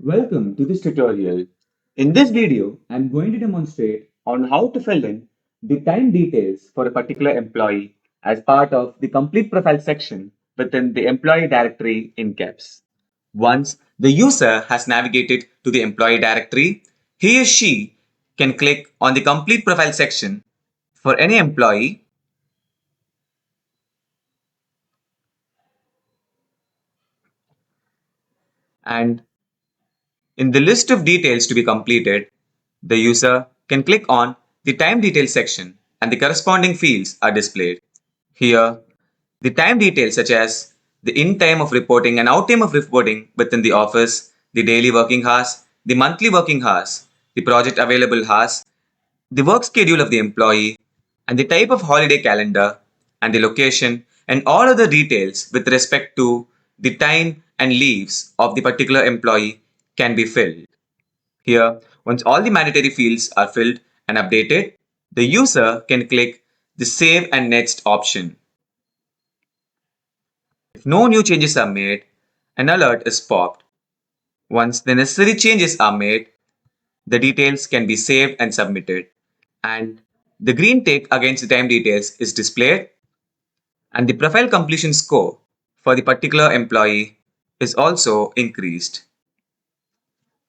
Welcome to this tutorial. In this video, I'm going to demonstrate on how to fill in the time details for a particular employee as part of the complete profile section within the employee directory in KEBS. Once the user has navigated to the employee directory, he or she can click on the complete profile section for any employee and in the list of details to be completed, the user can click on the time details section and the corresponding fields are displayed. Here, the time details such as the in time of reporting and out time of reporting within the office, the daily working hours, the monthly working hours, the project available hours, the work schedule of the employee, and the type of holiday calendar, and the location, and all other details with respect to the time and leaves of the particular employee can be filled. Here, once all the mandatory fields are filled and updated, the user can click the Save and Next option. If no new changes are made, an alert is popped. Once the necessary changes are made, the details can be saved and submitted, and the green tick against the time details is displayed, and the profile completion score for the particular employee is also increased.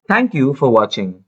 Thank you for watching.